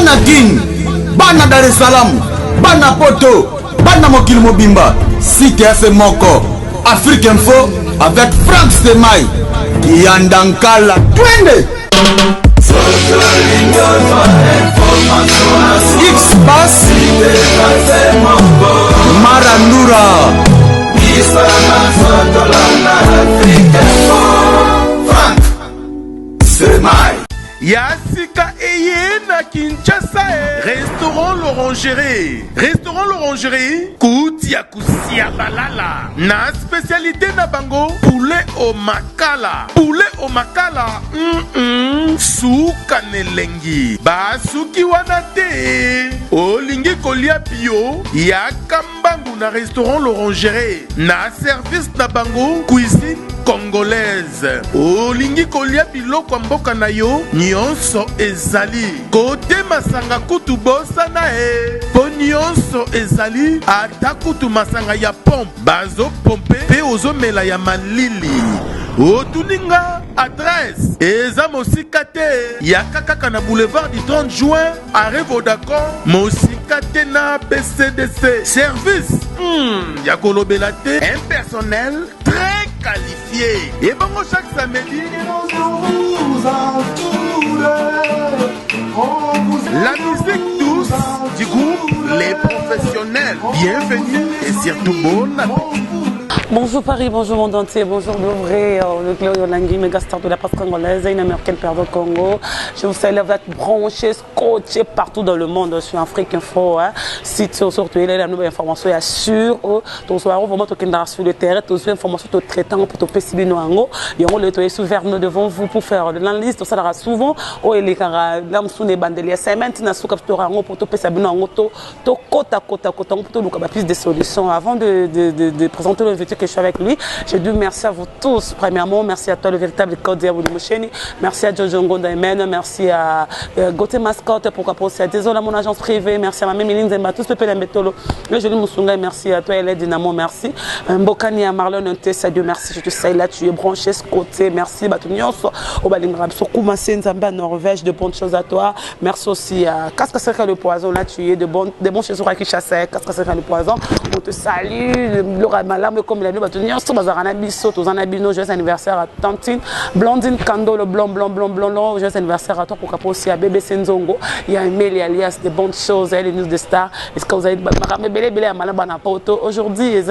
bana King, bana Dar es Salaam, bana Poto, bana Mokili Mobimba, Site FM Moko, Afrique Info avec Franck Stemai, Yandankala, Twende. X-Bass, Marandura, Franck Stemai. Yassika Eye na Kinshasa, restaurant l'Orangerie. Restaurant l'Orangerie, Koutia Koussia Balala. Na spécialité na bango, poulet au makala. Poulet au makala, Souka Nelengi. Basuki wanate. Olingi kolia bio, Yakambangu na restaurant l'Orangerie. Na service na bango, cuisine congolaise. Olingi kolia biloko mboka na yo, nyonso ezali. Kote masanga kutu bosa na po nyonso ezali. Ata kutu masanga ya pompe, bazo pompe, pe ozo mela ya malili. Otuninga adresse eza mosika te ya kaka na boulevard du 30 juin arrêt Vodacom mosika te na BCDC service ya kolobela te un personnel très qualifié et bango chaque samedi la musique douce du groupe Les Professionnels. Bienvenue et surtout bon appétit. Bonjour Paris, bonjour monde entier, bonjour Louvre, le Claudio Langui, méga star de la presse congolaise, une américaine perdue au Congo. Je vous salue, vous êtes branchés, scotchés partout dans le monde sur Afrique Info. Site surtout, il y a la nouvelle information, il y a sûr, tout soit vraiment tout sur le terrain, tout soit information tout traitant pour tout pécimer nos angles. Il y a le toit sous devant vous pour faire de l'analyse, tout ça là souvent. Oh, il y a l'âme sous les bandeliers, c'est maintenant sous capteur angles pour tout pécimer nos angles, tout côte à côte pour tout le plus de solutions. Avant de présenter l'invité que je suis avec lui, je dis merci à vous tous. Premièrement, merci à toi, le véritable Kodia Woulimusheni. Merci à Jojo Ngonda Emen. Merci à Gauthier Mascotte pour qu'apporter. Désolé à mon agence privée. Merci à ma Méline Zemba, tous Pépé Lembetolo. Le joli Moussunga, merci à toi, Hélène Dynamo, merci. Mbokani à Marlon Ntessa, Dieu merci. Je te sais là, tu es branché ce côté. Merci, Batunios, au Balingrab, Sokouma Senzamba, Norvège, de bonnes choses à toi. Merci aussi à Cascaseka le Poison, là, tu es de bons choses sur Akishasa, Cascaseka le Poison. On te salue, Laura Malam, comme la joyeux anniversaire à Tantine, Blondine Kando, le blanc, joyeux anniversaire à toi pour qu'après aussi à Bébé Senzongo, il y a Emile alias des bonnes choses, les news de stars. Est-ce que vous avez aujourd'hui, il y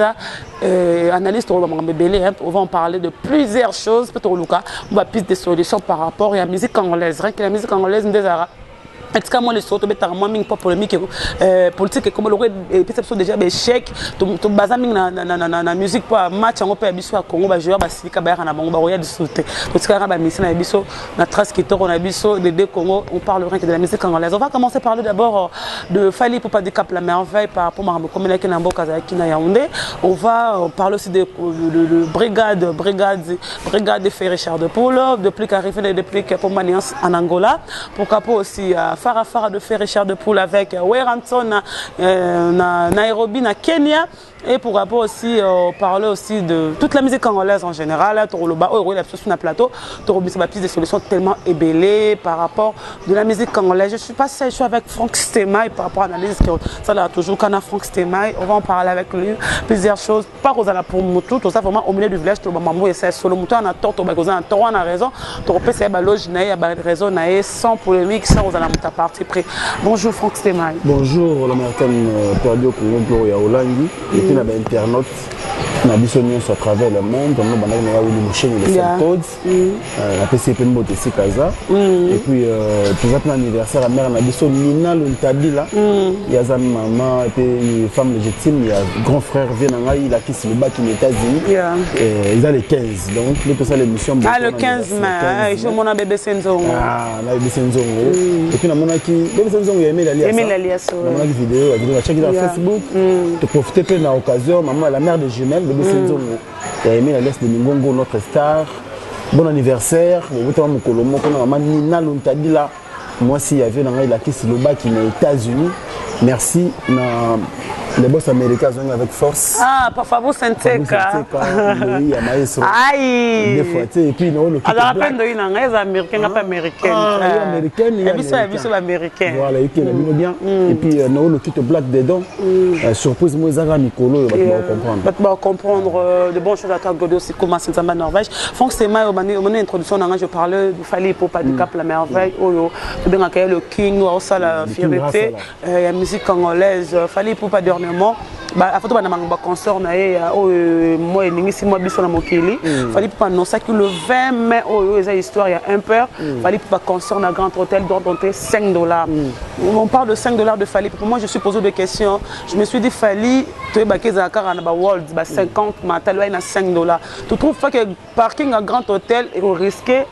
a analyste, on va en parler de plusieurs choses, peut-être on va plus des solutions par rapport à la musique congolaise. Rien que la musique congolaise, nous déjà. Est-ce que moi les autres bêta moi pas polémique politique comme le peut-être déjà échec tout bazaming na musique pas match en peu biso à Congo ba joueur ba sika ba na bango ba roya de sauter tout ce ba mission na biso na trace qui tourne na biso de deux Congo on parle rien que de la musique congolaise. On va commencer par d'abord de Fally Ipupa de Cap la merveille par rapport à comme la Kina Mboka za Kina Yaoundé. On va parler aussi de brigade de Frère Richard de Polo depuis qu'arrivé depuis pour Maniance en Angola pour capo aussi Farafara de Frère Richard de Poule avec Weranton na Nairobi, na Kenya. Et pour rapport aussi parler aussi de toute la musique congolaise en général. Toroloba, il y a un plateau. Torobi, c'est plus des solutions tellement ébellées par rapport de la musique congolaise. Je suis pas seul, je suis avec Franck Stemai par rapport à l'analyse. Ça là toujours quand on a Franck Stemai, on va en parler avec lui. Plusieurs choses. Pas aux ala pour Moutou, tout ça vraiment au milieu du village. Tout le monde essaie solo Moutou, on a tort, on a raison. Toropé, c'est la loge, il y a raison, sans polémique, sans aux ala Mouta parti près. Bonjour Franck Stemai. Bonjour l'américaine perdue au Congo, Gloria Olangi. Et puis on a des internautes, on a des à travers le monde, on a des chaînes, les codes, on a PCP Mbote Sikaza. Et puis tout ça, l'anniversaire à mère, on a des Nina Luntabila, il y a sa maman, et puis une femme légitime, il y a un grand frère Vienanga, il a quitté le bac aux États-Unis. Ils ont les 15, donc tout ça l'émission. Ah, le 15 mai, je m'en ai bébé Senzongo. Ah, on a bébé Senzongo. Et puis on a bébé Senzongo, il y a Emile Alias. On a une vidéo, on a checké dans Facebook, tu profites de l'occasion, maman, la mère des jumelles, bébé Senzongo. Il y a Emile Alias de Ningongo, notre star. Bon anniversaire, maman Nina Luntadila. Moi, s'il y avait dans la qui est aux États-Unis, merci. les boss américains sont avec force. Ah, par favor, Senteka. Il y a Maestro. Aïe. Des fois, tu sais, et puis non, le alors, après, il y a des Américains, pas Américaines. Américaines, il y a des Américains. Voilà, et puis il y a bien. Et puis, non, le kit black dedans. Surprise, moi, ils ont Nicolo, tu vas comprendre. Tu vas comprendre de bonnes choses à toi, Godot, aussi, comment c'est en Norvège. Franck, c'est ma introduction, je parlais du Fali pour pas du Cap la merveille. Tu bien accueillir le King, ça la fierté. Il y a la musique congolaise, Fali pour pas dernièrement. A photo na mangba concert na ye moi elingisi moi biso na mokili fallait pas annoncer que le 20 mai eza histoire il y a un peur fallait pas concert na Grand Hôtel doit monter $5. On parle de $5 de Fally. Pour moi je suis posé des questions. Je me suis dit Fally tu es baqué za car na ba world ba 50 matal na $5. Tu trouves pas que parking à Grand Hôtel est risqué?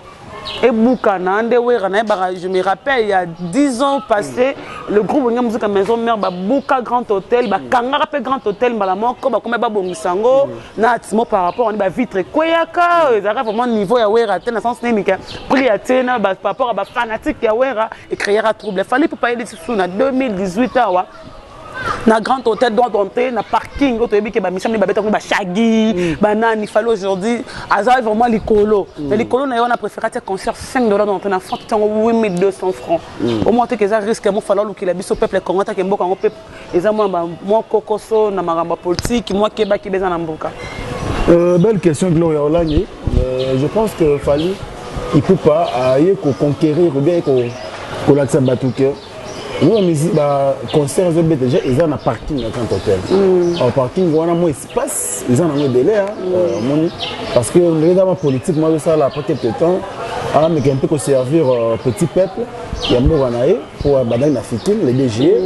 Et Boukanande, je me rappelle, il y a 10 ans passés, le groupe de musique à Maison Mère, Bouka Grand Hôtel, Kangara Grand Hôtel, Balamoko, comme Babongisango, Natimo par rapport à Vitre Koyaka, ils arrivent vraiment niveau à Wera, dans le sens némique, prix à Tena, par rapport à fanatique à Wera, et créer un trouble. Il fallait pour payer des sous en 2018. Na Grand Hôtel doit monter na parking auto ebi ke ba mission ni ba beta ko ba shagi banani fallait aujourd'hui azar vraiment likolo mais likolo na yo na préféré te concert $5 dans ton enfant tu as 8200 francs au moins que ça risque mo falloir que la biso peuple congolais ke mboka ngo peuple eza moi kokoso na magamba politique moi keba ki beza na mboka. Belle question Gloria Olangi. Je pense que Fally il peut pas aller conquérir ou bien ko l'accès batuke. Nous, musique, concert, déjà, ils ont un parking à Grand Hôtel. Au parking, on a moins espace, ils ont un délai. Parce que l'évidemment politique, moi, ça, là, après quelques temps, mais un peu servir petit peuple, il y a un peu pour Badang Nafikin, les DG.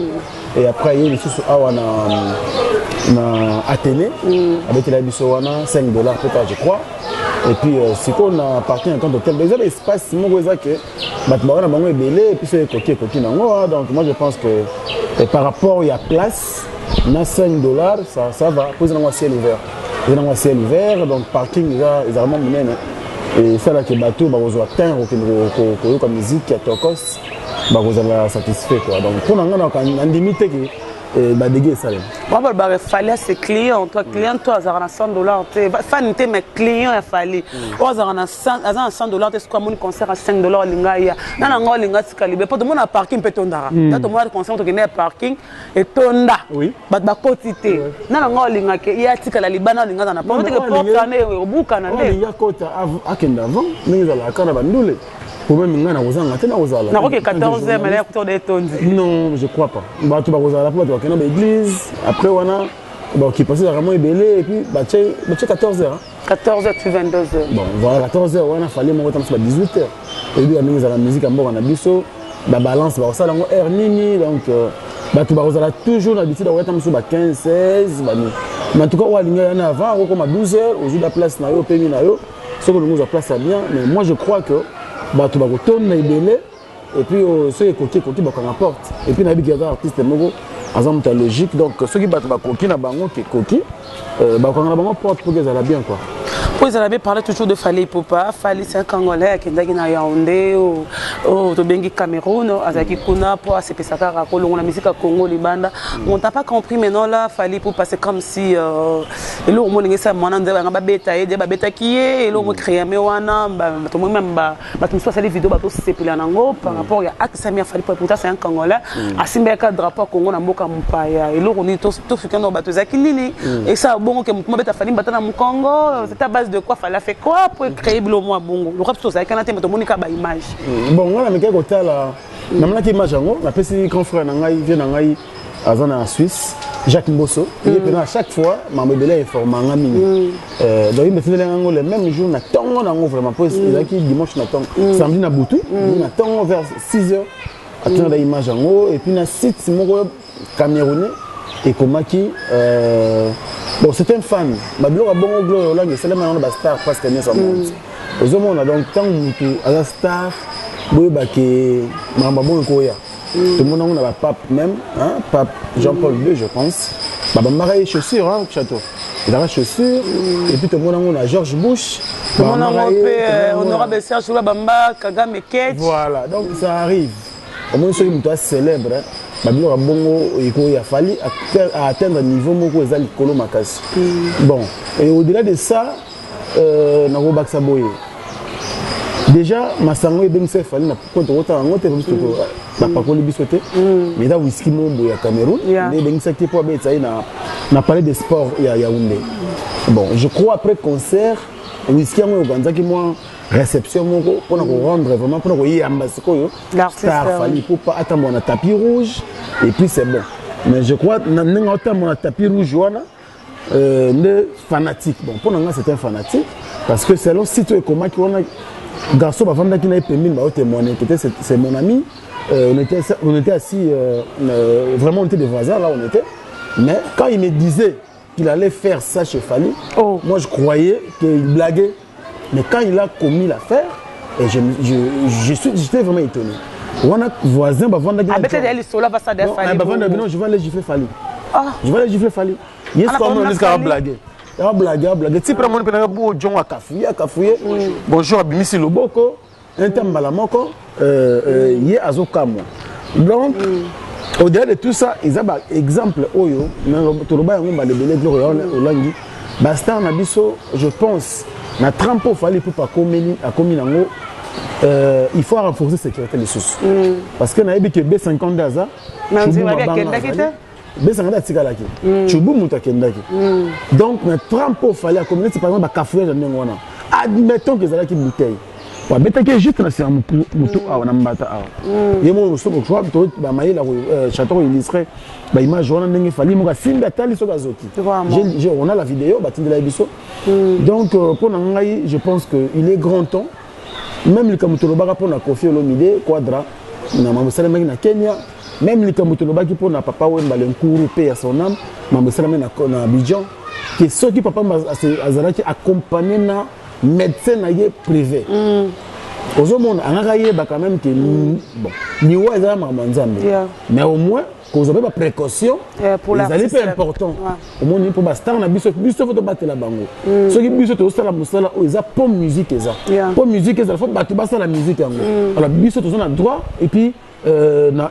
Et après, il y a aussi Athénée, avec la Bissowana, $5 peut-être, je crois. Et puis, c'est qu'on a parti en tant d'hôtel. Mais il y a un espace, c'est mon que et puis c'est coquille. Donc, moi, je pense que par rapport, il y a place, on a $5, ça va. Puis, on a un ciel ouvert. Il y a un ciel ouvert, donc parking, ils ont vraiment mené. Et ça, là, que le bateau, ils ont atteint comme musique, qui est tokos, ils ont satisfait. Donc, pour nous, on a une limite qui est ça. Moi, il fallait ses clients. Toi, client, toi, tu as $100. Fan, mais client, il fallait. Tu as $100, tu as un concert à $5. Lingaya. Nana ngo linga tikalibe. Pour tout le monde à parking peut tondara. Là, tout le monde concert tu connais parking et tonda. Oui. Ba quotité. Nana ngo linga ke ya tikala libana linga na. Pour que porte année au bouka na ndé. Il y a kota akenda avant, mais ils ala kana bandule. Pour même ngana ozanga tena ozala. Na ko 14h mais là autour des tondes. Non, je crois pas. Ba tu ba ozala pour toi kana ba église. Après on a bon qui passait vraiment belé et puis ba tché 14h. 14h puis 22h. Bon, voilà 14h on a fallu mon temps sur 18h. Et puis on a la musique en bord na biso, ba balance ba ça lango air nini donc ba tu ba ozala toujours l'habitude de temps sur 15 16 ba mais en tout cas on a ligné en avant comme à 12h au jour de la place na yo pemi na yo. Ce que nous a place bien mais moi je crois que bah tu vas retourner et puis ceux qui coquille bah qu'on apporte et puis nabi gaza artiste moko azam ta logique donc ceux qui battent bah coquille na bango qui coquille bah qu'on a bango porte pour que ça la bien quoi. Vous avez parlé toujours de Fally Ipupa. Fally c'est un Congolais qui est na Yaoundé au Tobengi Cameroun azaki kuna pour accepter sa carrière kolongo la musique à Congo libanda. On t'a pas compris maintenant là Fally Ipupa c'est comme si le mo ngesa mwana nzeba ngaba beta ye ba beta kié et le mo créer me wana ba to même ba tu soit les vidéos ba to sepela nango par rapport à Samia Fally Ipupa c'est un Congolais asimbeka drapeau Congo na mboka mpaya et le on est tout fikano ba to zaki nini et ça bon que mo beta Fally batana mu Congo c'est à base de quoi Fally fait quoi pour créer le moi bongo le rap tout ça kana tembe to monika ba image bon ngala meke ko tala namna ki image ngo na pesi grand frère na ngai vient na ngai azana en Suisse Jacques Mbosso et puis à chaque fois mamebele informa ngami donc il me fait le même jour na tongo na ngo vraiment pour ezaki dimanche na tongo samedi na butu na tongo vers 6h atteindre la image ngo et puis na site moko camerounais et komaki bon c'est un fan babilo bongo Gloria Olangi c'est le maintenant ba star parce que ça monte aux hommes donc tant mutu à la star boye ba ke mamba bongo koya tout le monde a pape même hein pape Jean-Paul II je pense bah marais chaussures hein château il a chaussures et puis tout le monde a George Bush tout le monde a honorable Serge Bamba Kagame Kate voilà donc ça arrive au moins ceux qui sont célèbres Babilo Bongo, il a fallu atteindre un niveau où ils ont le makasi. Bon, et au-delà de ça, Naro Baksaboye. Déjà, Massango et Bengse fallu na contre autant en autre pas qu'on les biscuiter. Mais là whisky mon boya Cameroun, les Bengse qui pour ça n'a parlé de sport il y a Yaoundé. Bon, je crois après concert whisky en Ouganda qui moi réception pour nous rendre vraiment pour nous y ambassadeur star fallu pour pas attendre mon tapis rouge et puis c'est bon. Mais je crois n'en attendre mon tapis rouge ne fanatique. Bon, pour nous c'est un fanatique parce que selon site et comment qui on a garçon avant qui n'a permis de témoigner, c'est mon ami. On était assis, vraiment on était des voisins là on était. Mais quand il me disait qu'il allait faire ça chez Fally, moi je croyais qu'il blaguait. Mais quand il a commis l'affaire, j'étais vraiment étonné. On a voisin, je vais aller gifler Fally. Je vais aller gifler Fally. Il y a ce blaguer. Il va blaguer. Si prends mon pénal, John a cafouillé. Bonjour, Abimisi Loboko. Un temps balamoko. Il y a Azokamo. Donc, au-delà de tout ça, ils ont un exemple. Oyo, Toroba Yango Balebele Gloriole Olangi. Bastar Nabiso, je pense, na trampo Fally pour pas communiquer. Il faut renforcer la sécurité des sources. Parce que na yebi que B50 daza. B50 tikalaki. Chubu muta kendaki. Donc na trampo Fally à communiquer par exemple cafouillage dans ngona. Admettons que zalaki bouteille. Wa betaki juste na sirmu mutu awa na mbata awa. Yemo so ko choix to ba mayela château illustré ba image wana ndenge Fally mo ka simba tali so kazoki. On a la vidéo batindela ebiso. Donc pour ngai je pense que il est grand temps même le Kamutoloba pour na Koffi Olomide Quadra na Mamosalama na Kenya même le Kamutoloba qui pour na Papa Wemba Lenkuru paix à son âme Mamosalama na Abidjan que ceux qui papa azalaki accompagné na médecin na ye privé aux hommes angakaye ba quand même que bon ni wa za mamanzambe mais au moins que vous avez des précautions les alliés sont importants au moins pour bastar na biso faut battre la bango ceux qui biso to sala musala ils a pour musique ça pour musique ça faut battre basa la musique alors biso to na droit et puis na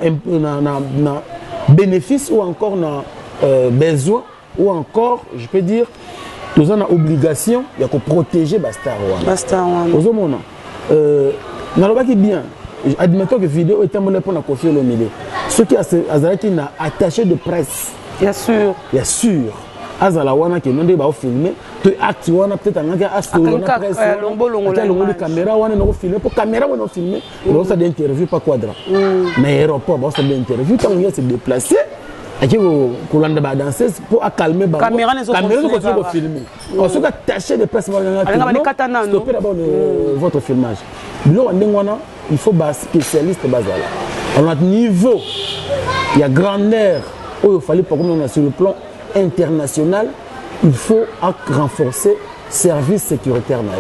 bénéfice ou encore na besoin ou encore je peux dire tous on a obligation de protéger bastar aux hommes na lobaki bien. Admettons que la vidéo est emballée pour la Koffi Olomide. Ceux qui ont attaché de presse. Bien sûr. Bien sûr. Azala wana qui n'ont pas filmé. Tu actes wana peut-être un gars a story la presse. La caméra wana n'a pas filmé. Pour caméra wana filmé. Donc ça d'interview pas Quadra. Mais aéroport ça d'interview quand on se déplacer. Aki ko landa ba danseuse pour calmer ba caméra ne continue de filmer on se attaché de presse stopper d'abord votre filmage bilo ndengwana il faut ba spécialiste bazala à notre niveau il y a grandeur où il fallait pas comme on a sur le plan international il faut renforcer service sécuritaire na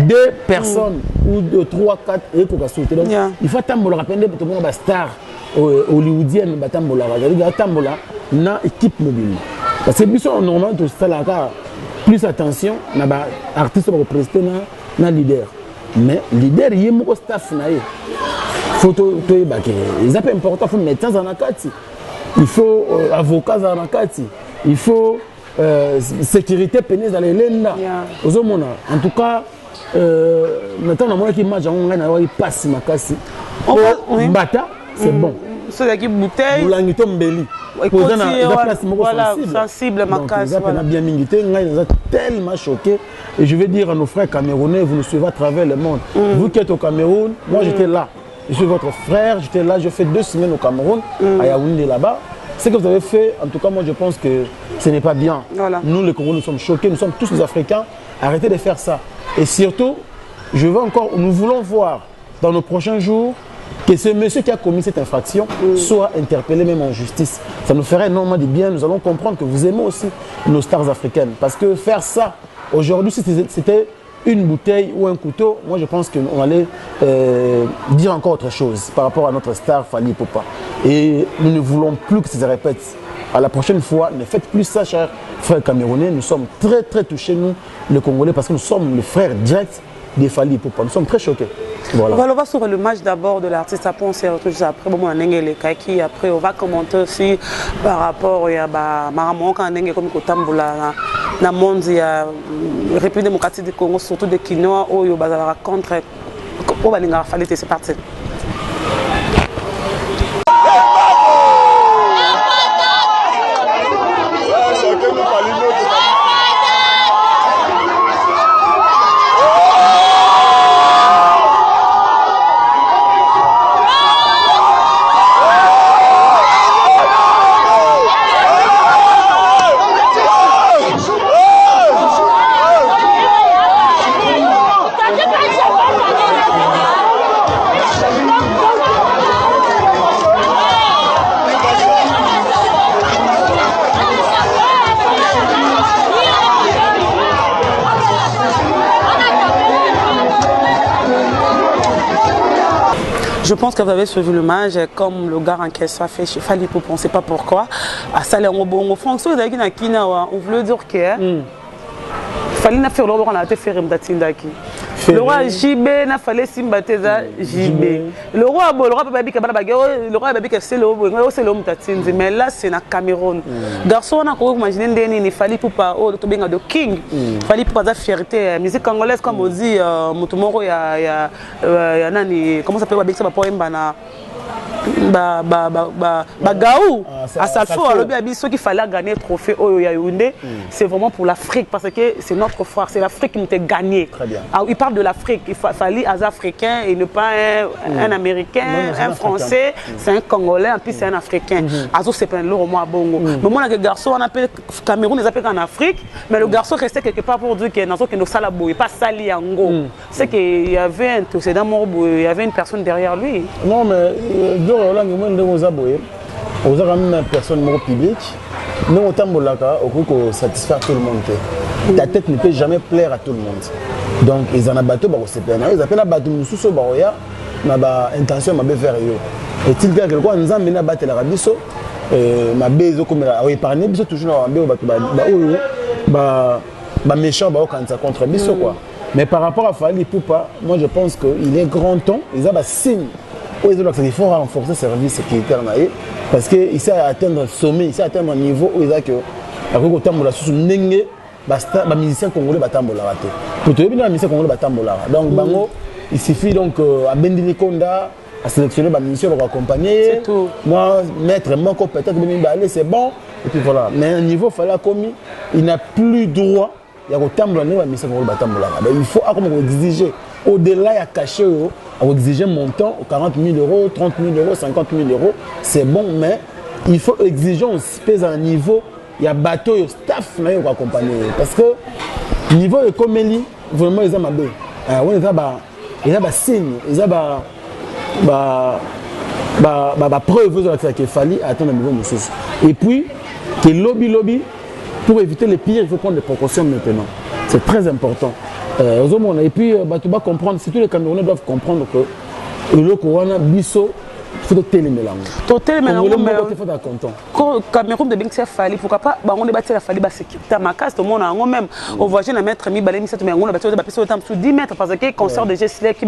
deux personnes ou deux trois quatre et pour sauter donc il faut tambola rappeler tout le monde ba star hollywoodienne batambola batambola na équipe mobile parce que biso normalement tout ça là plus attention na ba artiste ba prester na leader mais leader yemo staff na ye photo to ibake ils appellent important faut médecins en akati il faut avocats en akati il faut sécurité pénale dans les lenda ozomona en tout cas maintenant na qui image on na wa passe makasi mbata c'est bon. Ceux qui bouteille. Boulangito mbeli. Voilà, sensible ma casse. On a bien milité, on a tellement choqué. Et je vais dire à nos frères camerounais, vous nous suivez à travers le monde. Vous qui êtes au Cameroun, moi j'étais là. Je suis votre frère, j'étais là, je fais 2 semaines au Cameroun, à Yaoundé là-bas. Ce que vous avez fait, en tout cas moi je pense que ce n'est pas bien. Voilà. Nous les Congolais nous sommes choqués, nous sommes tous des Africains. Arrêtez de faire ça. Et surtout, nous voulons voir dans nos prochains jours que ce monsieur qui a commis cette infraction soit interpellé même en justice. Ça nous ferait énormément de bien. Nous allons comprendre que vous aimez aussi nos stars africaines. Parce que faire ça, aujourd'hui, si c'était une bouteille ou un couteau, moi je pense qu'on allait dire encore autre chose par rapport à notre star Fally Ipupa. Et nous ne voulons plus que ça se répète. À la prochaine fois, ne faites plus ça, chers frères camerounais. Nous sommes très très touchés, nous, les Congolais, parce que nous sommes les frères directs des Fally Ipupa. Nous sommes très choqués. Voilà. On va sur le match d'abord de l'artiste, après on s'est retrouvé juste après, bon, on a les kaki, après on va commenter aussi par rapport à Maramon, quand on a comme Kotamboula, dans le monde, il y a République démocratique du Congo, surtout des Kinois, où il y a contre, c'est parti. Je pense que vous avez suivi le match, comme le gars en question a fait chez Fali Poupa, on ne sait pas pourquoi. À Salé, on fonction on voulait dire que Fali n'a fait le roi, on a été fait Rimdatindaki. Le roi JB n'a fallu Simbateza JB. Le roi Babi le roi Babi c'est l'homme Tatindi, mais là c'est na Cameroun. Garçon, on a imaginé Ndeni, Fali Poupa, de King. Fali Poupa a fierté, musique congolaise comme on dit, Mutumoro, il y a nani, comment ça s'appelle Babi, ça va pas Gaou à Salfo, ceux qui fallait gagner le trophée au Yaoundé, c'est vraiment pour l'Afrique parce que c'est notre frère, c'est l'Afrique qui nous a gagné. Alors, il parle de l'Afrique, il fallait un Africain et ne pas un Américain, un Français, c'est un Congolais, en plus c'est un Africain. Azo c'est pas l'euro moi bongo. Mais moi le garçon on appelle Cameroun, ils appellent en Afrique, mais le garçon restait quelque part pour dire que nos salabou, pas sali Ango. C'est qu'il y avait un antécédent mort, il y avait une personne derrière lui. Non mais vous avez une personne publique, mais autant que satisfaire tout le monde. Ta tête ne peut jamais plaire à tout le monde. Donc, ils en ont battu, ils appellent la bateau, ils ont intention de faire. Est-il que quelqu'un nous a amené à battre la Rabiso, ma baiso comme épargné, biso toujours dans méchant contre Biso quoi. Mais par rapport à Fali Poupa, moi je pense qu'il est grand temps, ils ont un signe. Il faut renforcer le service sécuritaire parce qu'il sait atteindre le sommet, il sait atteindre un niveau où il a que les musiciens congolais batambola raté. Pour te dire les musiciens congolais batambola. Donc bango, il suffit donc à Bendili Konda à sélectionner les musiciens pour accompagner. Moi mettre mon peut-être c'est bon et puis voilà. Mais un niveau fallait commis, il n'a plus droit. Il y a il faut exiger au-delà, il y a caché, on exige un montant 40 000 euros, 30 000 euros, 50 000 euros, c'est bon, mais il faut exiger, on se pèse à un niveau, il y a bateau, il y a staff pour accompagner. Parce que niveau économie, vraiment, ils ont ma baie. Ils ont des signes, ils ont des preuves qu'il fallait atteindre un niveau de. Et puis, que lobby, pour éviter les pires, il faut prendre des précautions maintenant. C'est très important. Et puis, tu vas comprendre, si tous les Camerounais doivent comprendre que le Corona, Bisso, il faut télémélanger. Il faut être content. Quand Cameroun de Binxia Fali, pourquoi pas, on débat la Fali, sécurité à ma case, tout le monde a même. On voit un maître mi balé, mais on a battu sous 10 mètres parce que concert de gestes qui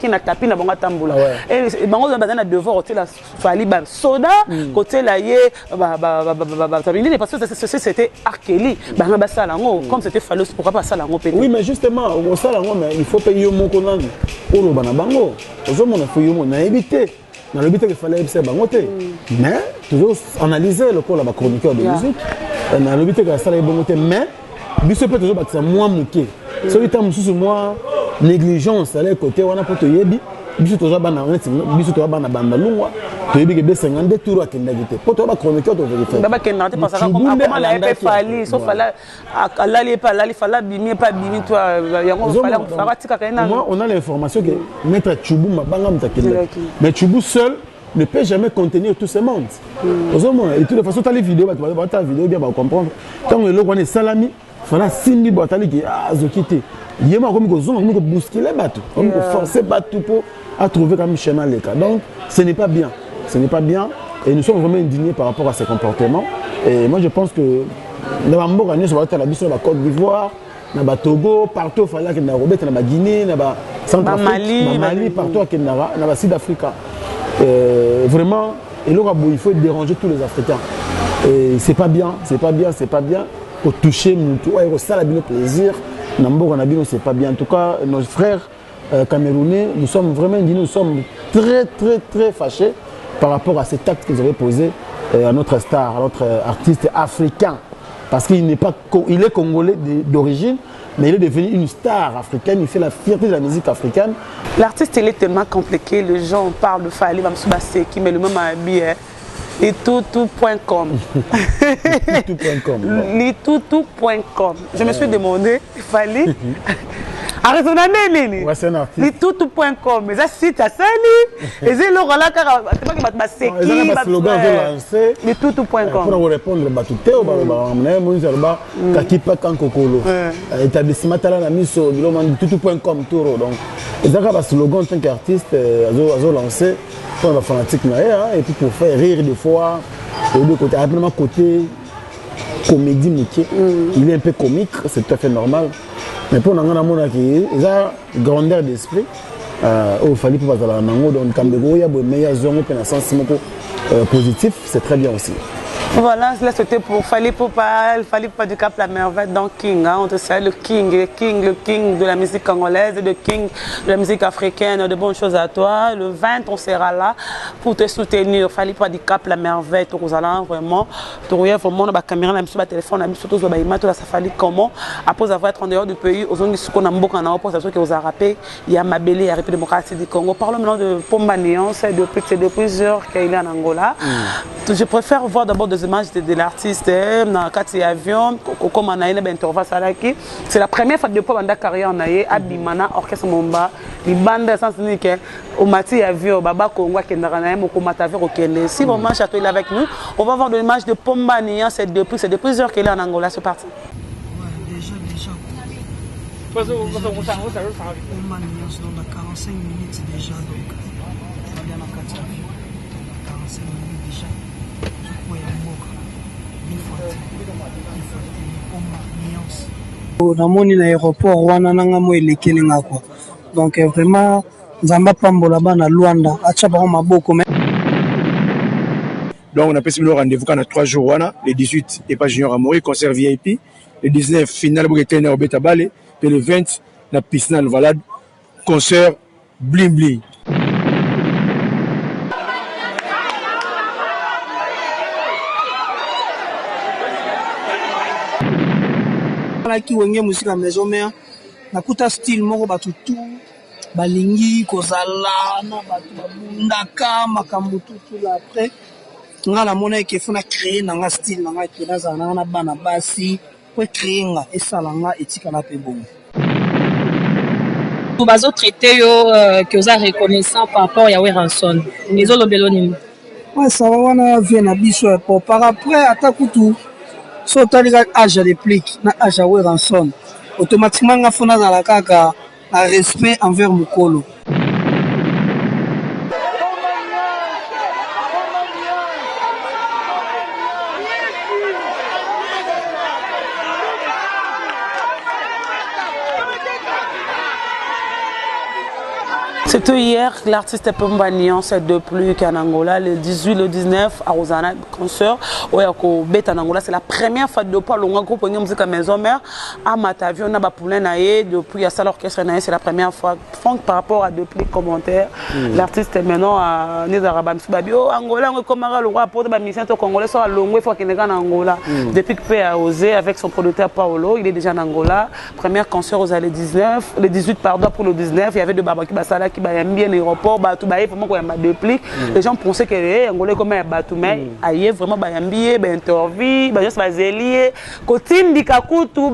n'a tapé la banque tamboula. Et on a devoir côté la Fali, soda, côté la yé, parce que c'était Arkeli, comme c'était Fali, pourquoi pas ça la oui, mais justement, il faut payer mon conan. Au Banabango, aux hommes, on a évité. Dans le but qu'il fallait faire bangoté. Mais toujours analyser le corps de chroniqueur de musique. Dans le but qu'il fallait bangoté. Mais Bisso peut toujours battre moins mouqué. Celui qui est moins négligence à l'autre côté, on a pour te yebi. Bisso toujours banana, Bisso toujours banana bandalungwa. Tu yebi que 52 tours à Kendagité. Pour toi, chroniqueur de vérifier. D'abord Kendagité parce que comment la EP Fali, sauf là, là il pas là, il fallait bimi pas bimi toi. Moi, on a l'information que Maître Tchoubou m'a bangam ta Kendagité. Mais Tchoubou seul ne peut jamais contenir tout ce monde. Et de toute façon, tu as les vidéos, tu vas voir ta vidéo, bien comprendre. Quand on est salami, il faut Simbi Boatali qui a zokité. Il y a comme que bousculer bateau, comme forcer bateau pour trouver comme chemin les cas. Donc, ce n'est pas bien. Ce n'est pas bien. Et nous sommes vraiment indignés par rapport à ces comportements. Et moi, je pense que dans la Côte d'Ivoire, dans le Togo, partout, il fallait que dans la Guinée, Centrafrique, Mali, partout à Kendara, dans la Sud-Africa. Vraiment, il faut déranger tous les Africains. C'est pas bien, c'est pas bien, c'est pas bien. Pour toucher, ça a bien plaisir. C'est pas bien. En tout cas, nos frères camerounais, nous sommes vraiment très, très, très fâchés par rapport à cet acte que vous avez posé à notre star, à notre artiste africain. Parce qu'il n'est pas, il est congolais d'origine, mais il est devenu une star africaine, il fait la fierté de la musique africaine. L'artiste, il est tellement compliqué, les gens parlent de Fally Bamsoubasé qui met le même habit. Litoutou.com. Litoutou.com. Je me suis demandé, il fallait. Arrête, on a né. Ouais, c'est un artiste. Litoutou.com. Mais ça, c'est ça, et c'est le rôle là, c'est pas que ma séquille. Le slogan est lancé. Litoutou.com. Pour vous répondre, établissement talent miso litoutou.com touro. Donc, ils ont un slogan en tant qu'artiste, ils ont lancé pour la fanatique et puis pour faire rire des fois. Rapidement côté comédie métier, il est un peu comique, c'est tout à fait normal. Mais pour nous, il a une grandeur d'esprit. Il fallait pour passer à la nango, donc quand il y a des meilleurs zones qui sont positifs, c'est très bien aussi. Voilà, là c'était pour Fally Ipupa du Cap La Merveille dans King. Hein, on te sait le king de la musique congolaise, le king de la musique africaine, de bonnes choses à toi. Le 20, on sera là pour te soutenir. Fally Ipupa du Cap La Merveille, tu vas vraiment, tu regardes vraiment la caméra, la téléphone, la surtout la image, la Fally comment, après avoir été en dehors du pays, aux gens qui sont en Mboka, pour ça que vous avez rappelé, il y a Mabele, il y a République démocratique du Congo. Parlons maintenant de Pomba Néon, c'est de plusieurs qu'il y a en Angola. Je préfère voir d'abord des images de l'artiste dans le avion, comme on a eu l'intervalle. C'est la première fois depuis ma carrière on a eu Abimana Orchestre Momba, les bandes sans unique au mati avion, Baba Congo qui est dans le si vraiment Château est avec nous, on va voir de l'image de Pomba Néon, c'est de plusieurs qu'il est en Angola, c'est parti. Déjà. Pomba Néon, dans 45 minutes déjà, donc on va bien en 4 avions. 45 minutes déjà. Namoni na aéroport wana nanga mo elekeli nga quoi. Donc vraiment nzamba pambola bana Luanda acha ba maboko mais donc on a passé le rendez-vous quand on a 3 jours wana le 18 et pas junior Amori concert VIP, le 19 final pour Eternel au Betabale et le 20 la piscine à Valade concert bling bling. qui wenge musique à maison mère nakuta style moko batu tout balingi kozala na batu babundaka makambo tout là après nga la mona ke fona créer na nga style na nga ke naza na bana basi pour créer nga et ça nga etika na pe bon tout bazo traiter yo que vous êtes reconnaissant par rapport à Ranson les olobeloni ouais ça va wana vient na biso par après atakutu so tali ka âge réplique na âge à Ranson automatiquement nga fona za la kaka un respect envers mukolo. C'était hier, l'artiste Pomba Néon, c'est de plus qu'en Angola, le 18, le 19, à Rosana, concert, au Bet en Angola. C'est la première fois de pas long groupe de musique à maison mère. À Matavio, on a Bapoulin Naé, depuis à Salle Orchestre Naé, c'est la première fois. Donc, par rapport à depuis commentaires, l'artiste est maintenant à Nizarabam Subabio, Angola, on commence à le roi pour des missions au Congolais, soit à Longue, il faut qu'il est en Angola. Depuis que P a osé avec son producteur Paolo, il est déjà en Angola. Premier concert aux années 19, le 18, pardon, pour le 19, il y avait de Babaki Basala qui il y a bien l'aéroport, les gens pensaient que les Angolais comme un bateau, mais il y a vraiment un billet, un interview, juste un zélier, cotine di kakutu,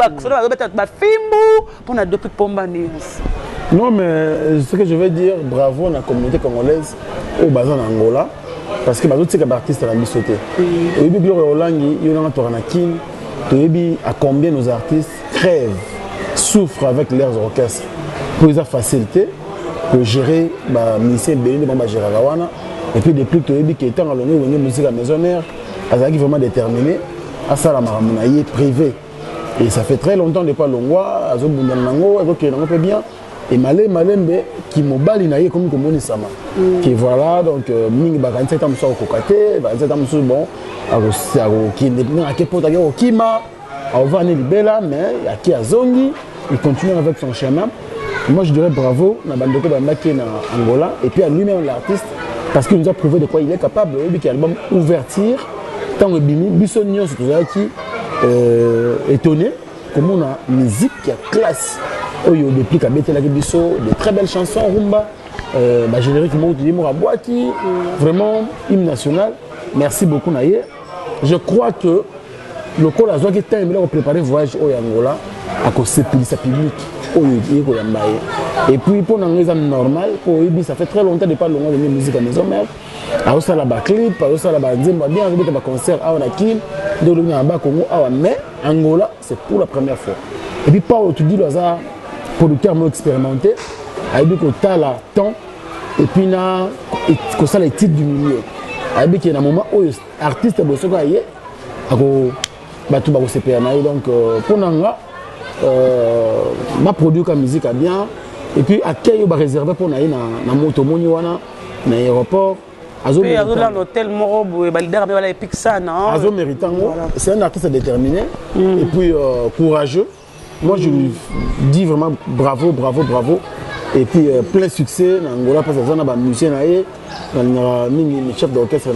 pour na depuis Pomba Néon. Non, mais ce que je veux dire, bravo à la communauté congolaise au bazar en Angola, parce que tous ces artistes ont sauté. Au début, Gloria Olangi, il y a un tournakin, à combien nos artistes crèvent, souffrent avec leurs orchestres pour les faciliter. Pour gérer les ministères bénis de Géragawana. Et puis depuis que tu es en Londres, on a musique à maison mère, qui vraiment déterminé à ça la privé. Et ça fait très longtemps de pas l'ongwa, à Zobundanango, et donc il y a bien. et malembe qui mobali na ye comme komoni sama qui voilà donc mingi ba 27 ans so kokate ba 27 ans so bon ako qui ne akepota ko kima avani libela mais aki azongi il continue avec son chemin. Moi je dirais bravo na bandeko ba mbaki na Angola et puis à lui-même l'artiste parce qu'il nous a prouvé de quoi il est capable et puis album ouverture tant que bimi biso nyonso tozaki étonné comment on a musique qui a classe. Oyo depuis kabetela ke biso de très belles chansons rumba ba générique mo di mo boîti vraiment hymne national. Merci beaucoup naye. Je crois que le col a qui temps il a préparé voyage au Angola à cause sa public oyo yeko ya mbaye. Et puis pour une raison normale pour Ibi ça fait très longtemps de pas longuement de musique à maison mère. A ça la ba clip, a ça la ba nzemba bien avec ba concert à Nakin de l'Union ba Congo à mais Angola c'est pour la première fois. Et puis pas tu dis le hasard producteur expérimenté avec que la temps et puis na que ça les titres du milieu avec que na moment où artiste bosoko aye ako batu ba ko CPA donc pour nanga ma produit comme musique a bien et puis accueil ba réservé pour na na moto moni wana na aéroport azo dans l'hôtel moro ba leader ba la epic ça non azo méritant c'est un artiste déterminé et puis courageux. Moi je lui dis vraiment bravo. Et puis plein succès dans Angola parce que ça a musicien un chef d'orchestre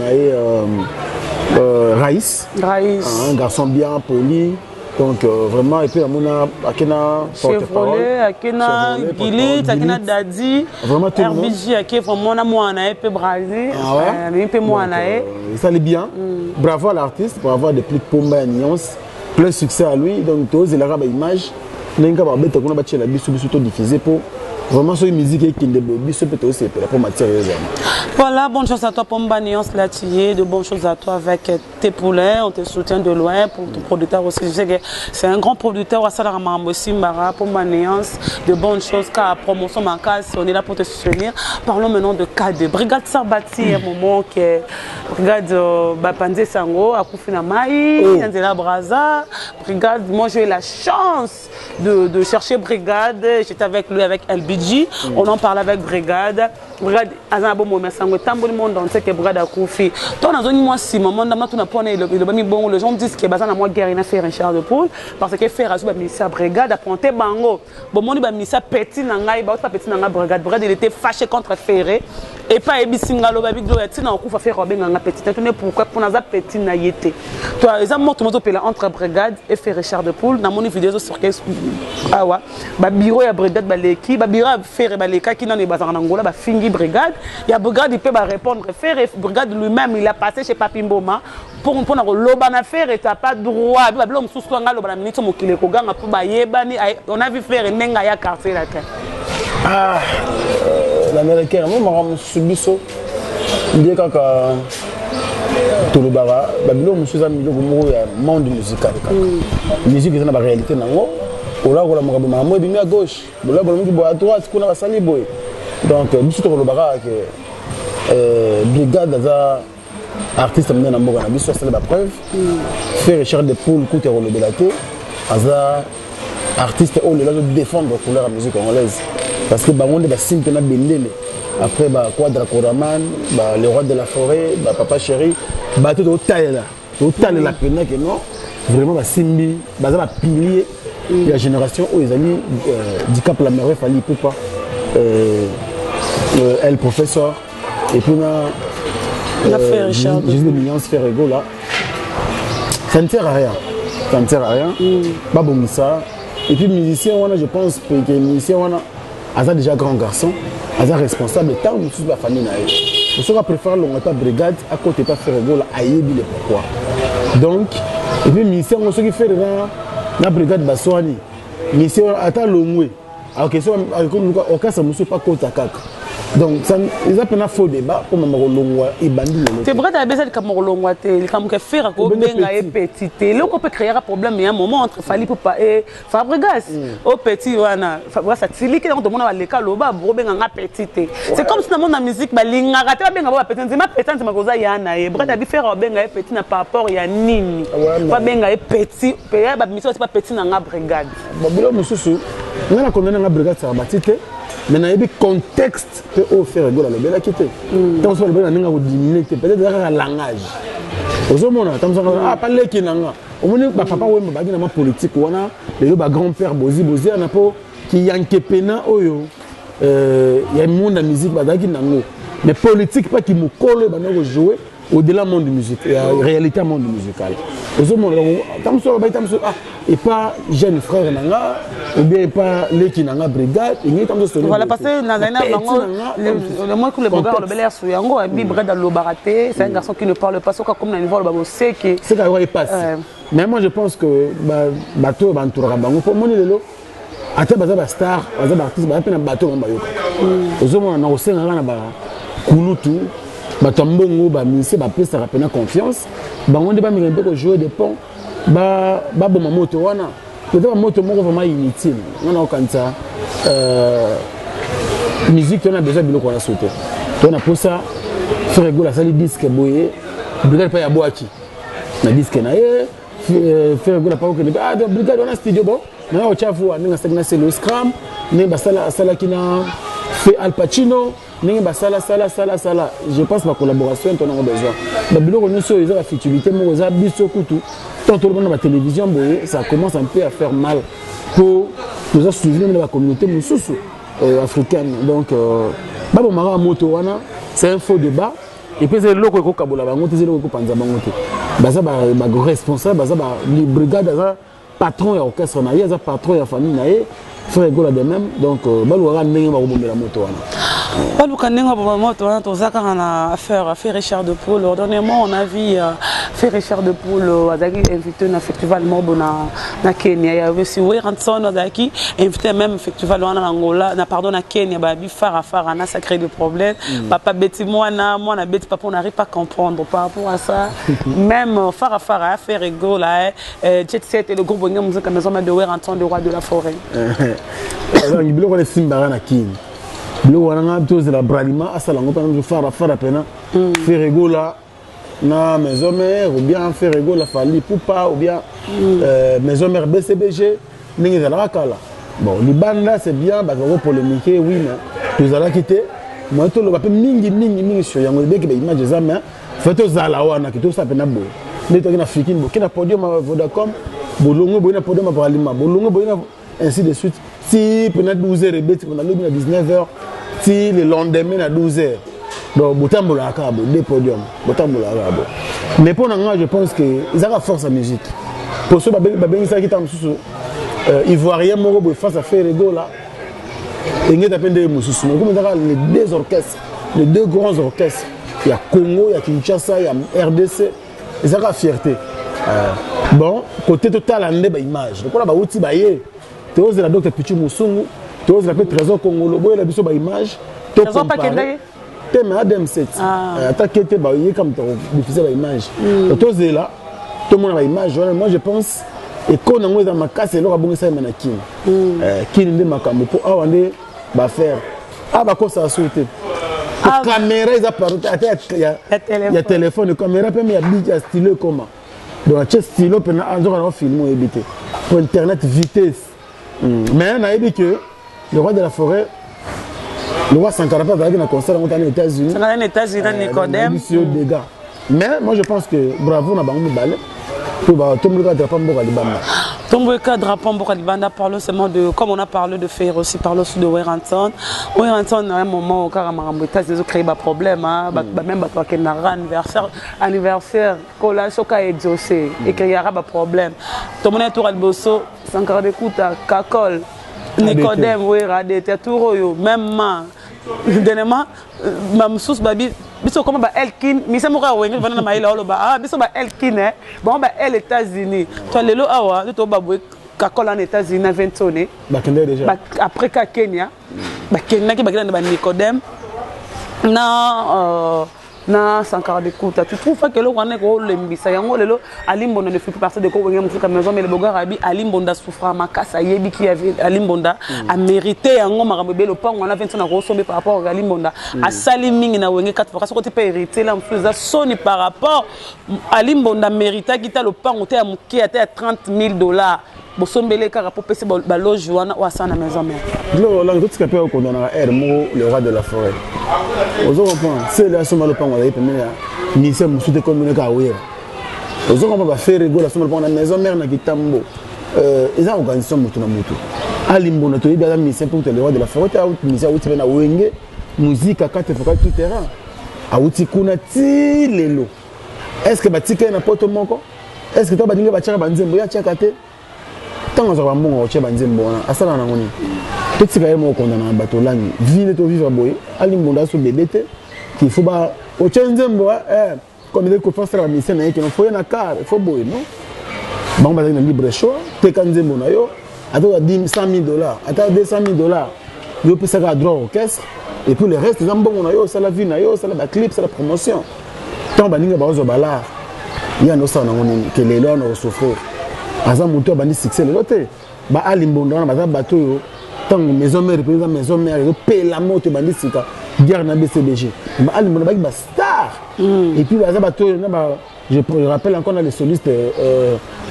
Raïs, un garçon bien poli. Donc vraiment et puis on a Akena Chevrolet, Akena Gilit, Akena Dadi, vraiment tout le monde. RBJ Akena vraiment na moi na peu Brésil, mais peu moi na ça allait bien. Bravo à l'artiste pour avoir des plus pomba nuances. Plein succès à lui, donc tous les arabes image, n'enga ba beta kuna ba tchela biso to diffuser pour vraiment sur une musique qui ne biso peut aussi pour matière. Voilà, bonne chose à toi Pomba Nuance Latier, de bonnes choses à toi avec tes poulains, on te soutient de loin pour ton producteur aussi. Je sais que c'est un grand producteur à Salarama Mbara, Pomba Nuance, de bonnes choses car promotion Mancas, on est là pour te soutenir. Parlons maintenant de K2 Brigade Sarbati, un moment qui est Brigade Bapandé Sango, à Koufina Maï, Yanzela Braza, Brigade, moi j'ai eu la chance de chercher Brigade, j'étais avec lui avec LBG, on en parle avec Brigade. Brigade Azanabo Momesango, Tambo le monde entier que Brigade a Koufi. Toi, dans un mois, si maman n'a pas poney le bon, les gens disent que Bazan a moi guerre n'a fait un char de poule parce que faire Azou Bamissa Brigade a ponté Bango. Bon, mon Bamissa petit n'angaï, pas petit n'anga Brigade. Brigade il était fâché contre Ferré et pas Ebisingalo Babiglo et Tina en Koufa faire Robin n'anga petit. Tu sais pourquoi pour Naza petit n'a yété. Toi, les amants tout le monde entre Brigade et Ferré char de poule. Dans mon vidéo sur quel awa, Babiro ya Brigade Baleki, Babiro Ferré Baleka qui n'en est Bazan Angola, Fingi Brigade, il y a Brigade il peut répondre Ferré Brigade lui-même il a passé chez Papi Mboma pour l'obana faire et t'as pas droit l'homme sous swanga l'obana minute mon kile ko ganga pour bayebani on a vu faire nenga ya quartier là ah l'américain moi subiso ndiye kaka tolobara babilo musuza miloko moko ya monde musical musique eza na ba réalité nango ola kola mokabo mamo ebimi à gauche bola bola muki bo à droite kuna basali boy donc biso tolobara que Brigade aza artiste amené na mboka na biso asala ba preuve faire recherche de poule coûte relobelate aza artiste au lieu de défendre couleur la musique congolaise parce que bangonde ba simple na bendele après ba Quadra Koraman ba le roi de la forêt ba papa chéri ba tout taille la pena que non vraiment ba simbi baza ba pilier la génération où ils allaient du cap la mer fallait pour pas elle professeur et puis on a fait Richard Jésus de Millions faire ego là ça ne sert à rien pas bon ça et puis musicien on a je pense que musicien on a déjà grand garçon a responsable tant de toute la famille naïe on sera préfère l'on pas brigade à côté pas faire ego là aïebi le pourquoi donc et puis musicien on ce qui fait la brigade baswani musicien attend l'ongwe alors que ça au cas ça monsieur pas compte à kaka. Donc, ça ils appellent un faux débat pour maman Rolongwa et Bandi. C'est vrai, tu as besoin de Rolongwa, tu as faire un petit. Là, on peut créer un problème, mais un moment entre Fali Poupa et Fabregas. Au petit, Fabregas, ça t'ili qui est dans le monde à l'école, au bas, Robin a petit. C'est comme si dans la musique, il a raté bien à petit. C'est ma petite, c'est ma cause, il y a un aïe. Bref, tu as faire un petit, n'a pas rapport, il y a Nini. Pas bien à petit, mais c'est pas petit dans la brigade. Bon, monsieur, on a condamné la brigade, ça va battre. mais il y a des contextes peut offrir Rigola le bel quitté tant soit le bel n'inga diminuer peut-être un langage aux hommes tant soit ah parler qui nanga au moins papa ouais ba na politique wana le ba grand-père bozi na po qui yanke pena oyo il y a monde de musique ba daki nango mais politique pas qui me colle ba na jouer au-delà du monde musical, il y a une réalité du monde musical. Et pas jeune frère nanga, ou bien pas les qui nanga brigade, voilà parce que le moins que le bogard le bel air sur yango a mis brigade dans baraté, c'est un garçon qui ne parle pas sauf comme dans une voile babo c'est que c'est qu'il y a passe. Mais moi je pense que bateau bantoura bango pour mon lelo ata baza star, baza artiste ba pena bateau ba yoka. Ozomona na osenga na ba kulutu Batambongo, ministère, ça rappelle confiance. On va jouer des ponts. Bon moto wana. Peut-être moto vraiment inutile. On a quand ça musique on a besoin de biloko na sauter. On a pour ça faire rigoler ça les disques boyer. Brigade pas ya boaki. Na disque na faire rigoler pas que ah brigade on a studio bon. Na o chafu ninga c'est le scrum, ne basala sala kina fait Al Pacino. Sala. Je pense que la collaboration, on a besoin. Il y a la futilité, tant que la télévision, ça commence un peu à faire mal pour nous suivre la communauté africaine. Donc, c'est un faux débat. Et puis, c'est le responsable, les brigades, patron et orchestre, patron et famille, frère Rigola de même. Donc, pas le canin pour moi, tu as fait Richard de Poul. Dernièrement, on a vu fait Richard de Poul invité un festival na Kenya. Il y avait aussi Weranson qui invité même festival en Angola, pardon na Kenya. Babi Farafara, ça crée des problèmes. Papa Betty moi na Betty papa on n'arrive pas à comprendre par rapport à ça. Même Farafara a fait Rigola, Jet Set et le groupe de musique maison de Weranson, le roi de la forêt. Alors il bloque les Simbara na Kenya. Le wana tous la bralima asalango pendant fara pena faire rigola na maison mère ou bien faire rigola fali poupa ou bien maison mère BCBG ningi za la kala bon libanda c'est bien ba ko polémiquer oui mais tous ala quitter moi to le ba mingi sur yango beke ba image za mais photo za la wana ki to sa pena bo ne to na fikin bo kina podium Vodacom bolongo bo na podium bralima bolongo bo na ainsi de suite si pena 12h et bête on a le 19h si le lendemain à 12h donc botambola akabo des podiums botambola akabo mais pour nous je pense que ils ont force à musique pour ceux qui ça qui tam sous ivoirien moko face à faire Rigola et ngeta pende mususu comme ça les deux grands orchestres il y a Congo il y a Kinshasa il y a RDC ils ont la fierté bon côté total en ba image donc là ba outil ba yé tu oses la docteur Pichu Musungu tu oses la trésor congolo boy la biso ba image to comparer thème Adam 7 attaquer te ba yé comme tu diffuser ba image tu oses là tout le monde ba image moi je pense et quand on est dans ma casse là ba ça manaki qui ne makambo pour awande ba faire ba ko ça sauter caméra ils apparu il y a téléphone caméra peut mais il y a stylo comment donc tu stylo peut on film éviter pour internet vitesse mais on a dit que le roi de la forêt le roi Sankara pas avec un concert aux États-Unis Nicodème mais moi je pense que bravo na bango balé pour tout le monde drapeau mboka libanda Tomboka drapeau mboka libanda parle seulement de comme on a parlé de faire aussi parle aussi de Weranson à un moment au Karamaramba États-Unis créé un problème même bato qui na anniversaire collation ka exaucé et qu'il y aura un problème tout le monde tour alboso Sankara Bekuta Kakol Nicodème Wera de Tatouro même dernièrement mam sous babi biso comment ba Elkin misa moka wengi bana na maila olo ba biso ba Elkin bon ba el États-Unis toi lelo awa to ba boy Kakol en États-Unis 20 sonné bakende déjà après ka Kenya ba Kenya ki bakenda ba Nicodème na Sankara Bekuta tu trouves que le wana ko lembisa yango lelo Alimbonda ne fait plus partie de ko wengi musique maison mais le bogar abi Alimbonda souffra makasa yebi qui avait Alimbonda a mérité yango makambo belo pa on a 20 na ko somber par rapport à Alimbonda a sali mingi na wengi 4 fois côté pas hérité là en soni par rapport Alimbonda mérita kita le pa on était à muki à $30,000 bosombele kaka po pese baloge wana o asa na maison mère. Là tout ce que peut condamner le roi de la forêt. Aux autres points, c'est là sur le pan on a été ni c'est monsieur de commune ka wera. Aux autres on va faire rigoler sur le pan la maison mère na kitambo. Ils ont organisation mutu na mutu. Alimbo na to ibia mission pour le roi de la forêt a mission uti na wenge musique à quatre fois tout terrain. A uti kuna ti lelo. Est-ce que batika na poto moko? Est-ce que tu as dit que tu as dit que tu as dit tant que tu as dit que tu as dit que tu as dit que tu as dit que tu as dit que tu as dit qu'il faut que tu aies comme il faut faire la mission, il faut un car, il faut boire, non? Bon, bah, il y a un libre choix, tu as dit que 100 000 $, tu as 200 000 $, tu peux faire droit au caisse, et puis le reste, c'est la vie, c'est la clip, c'est la promotion. Tant que tu as dit il y a un autre que les gens ont souffert. Asa moto bandi succès le côté. Ba alimbondo na ba bateau tant maison mère représente maison mère paye la moto bandi sika guerre na BCBG. Ba alimbondo ba star. Et puis ba bateau na ba je rappelle encore les solistes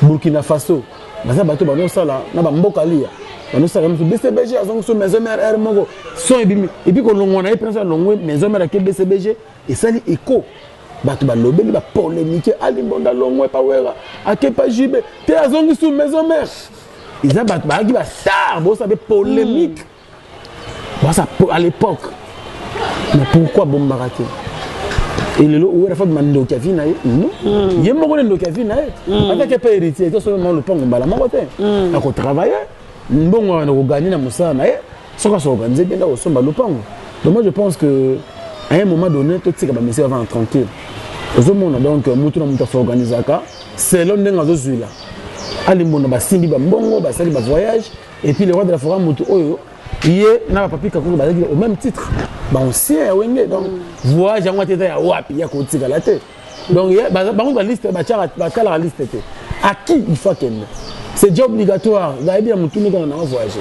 Burkina Faso. Ba bateau ba no sala na ba mboka lia. Ba no sala sur BCBG azon sur maison mère R moko son et puis ko longo na e pensa longo maison mère ke BCBG et ça li écho. Bato ba lobé ba polémique alimbonda longwe pa wera akepa jibe te azongi sous maison mère ils a bat ba qui ba star bon ça be polémique bon ça à l'époque mais pourquoi bon marathon et le où la fois mando ka vina non yemo ko ndo ka vina avec pas héritier to seulement le pongo bala makote a ko travailler mbongo na ko gagner na musana soka so organiser bien au somba le pongo donc moi je pense que à un moment donné, tout ce qui va me avant tranquille. Donc, nous avons organisé ça. C'est l'un des choses là. Ali mona ba simbi ba mbongo ba sali ba voyage et puis le roi de la forêt mutu oyo yé na papi kakungu ba au même titre ba ancien wenge donc voyage en tete ya wapi ya ko tika la tête donc yé ba ba liste ba tcha ba la liste té à qui il faut qu'elle c'est déjà obligatoire da bien mutu ni quand on voyager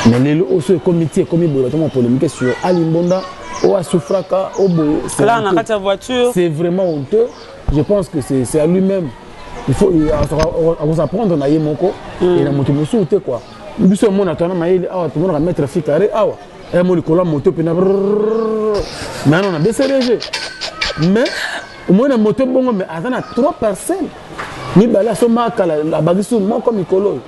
mais le aussi comité comme il y a polémique sur Ali Mbonda ou à Soufraka au bout là on a 4 voitures c'est vraiment honteux je pense que c'est à lui-même il faut apprendre na yemoko et na moto musu te quoi biso mon atona maïli awa tout le monde va mettre ficaré awa et mon cola moto pena mais on a BCBG mais au moins na moto bongo mais azana 3 personnes ni bala so makala la bagisu mon comme Nicolo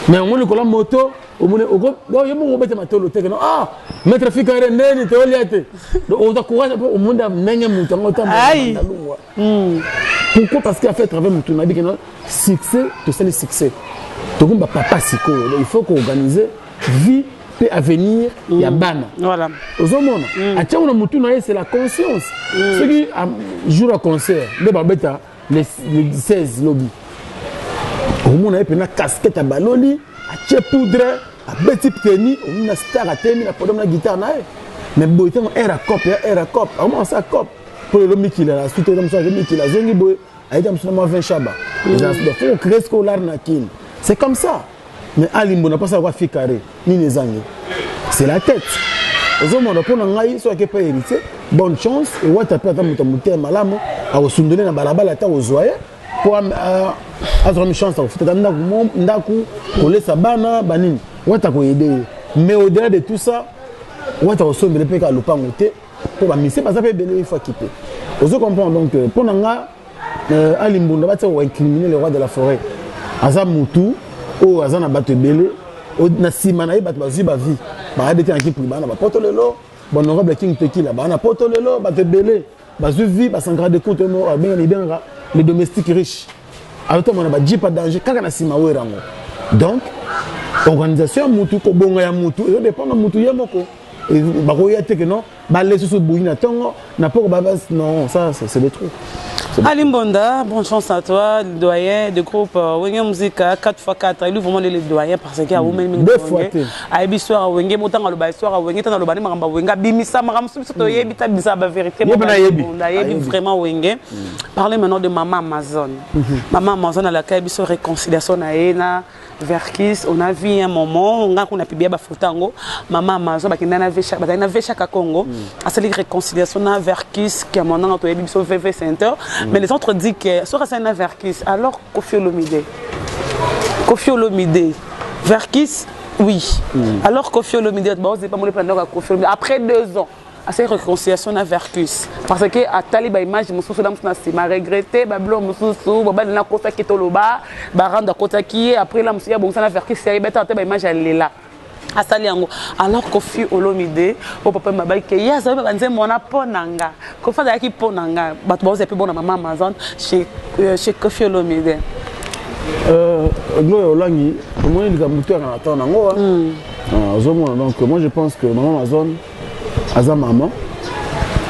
mais on cola moto au moins au go yemo bete matolo te non ah mettre ficaré neni te oliate on ta courage au monde nenge moto ngota pourquoi parce qu'il a fait travailler mon nabi que succès tout ça le succès tout comme papa siko il faut qu'on organise vie et avenir ya bana voilà aux hommes a tiens on a mutu na c'est la conscience ceux qui jour à concert le babeta les 16 lobby au monde a pena casquette à baloli a tie poudre a petit tennis on a star à tenir la podom la guitare na mais boité era cop comment ça cop pour le miki la suite comme ça le miki la zongi boy a été absolument 20 chaba les enfants faut créer scolaire na kin c'est comme ça mais alimbo n'a pas savoir faire carré ni les anges c'est la tête aux hommes on a pour ngai soit que pas hérité bonne chance et what après ta muté malamu a osundone na balabala ta ozoye pour avoir une chance au futa ndaku kolela bana banini what a ko aider mais au-delà de tout ça what a osombele pe ka lupango te pour la mission parce que il faut quitter vous comprenez donc pour nanga alimbunda ba tsa incriminer le roi de la forêt aza mutu o aza na bato belé o na sima na bato bazui ba vie ba dete en équipe ba na ba potolelo bon honorable king tequila ba na potolelo bato belé bazui vie ba sangra de compte mo bien les domestiques riches alors to mona ba jipa danger kaka na sima werango donc organisation mutu ko bonga ya mutu et dépend na mutu yemoko et ba ko yate que non ba laisser sous bouina tongo na poko ba non ça c'est des trucs. Ali Mbonda, bonne chance à toi, le doyen de groupe Wenge Musique 4x4. Il est vraiment le doyen parce qu'il y a Women deux fois. Aïe histoire à Wenge, autant à l'oba histoire à Wenge, tant à l'oba maramba Wenge, bimisa maram subito ye bita bisa ba vérité. Mbonda ye vraiment Wenge. Parlez maintenant de Maman Amazon. Maman Amazon à laquelle biso réconciliation na ena Verkis, on a vu un moment on a publié ba photo Maman Amazon ba kinana vecha ka Congo. À cette réconciliation na Verkis qui a maintenant entouré biso VV Center. Mais les autres disent que ce sera un Verkis alors Koffi Olomide. Koffi Olomide. Verkis, oui. Alors Koffi Olomide, c'est pas mon plan Koffi Olomide. Après 2 ans, à cette réconciliation à Vercus. Parce que à Taliba image, je m'a regretté, Bablo Moussou, Babal na Kota Kitoloba, Baranda Kota qui après la Moussia Bonsana Vercus, c'est une image à Léla. Alors Koffi Olomide, au papa m'a dit que hier, ça va dire mon aponanga. Kofa d'aki ponanga, bah tu vas plus bon à maman Amazon chez Koffi Olomide. Gloire Olangi, moi il y a moteur en attendant. Donc moi je pense que maman Amazon, Aza maman,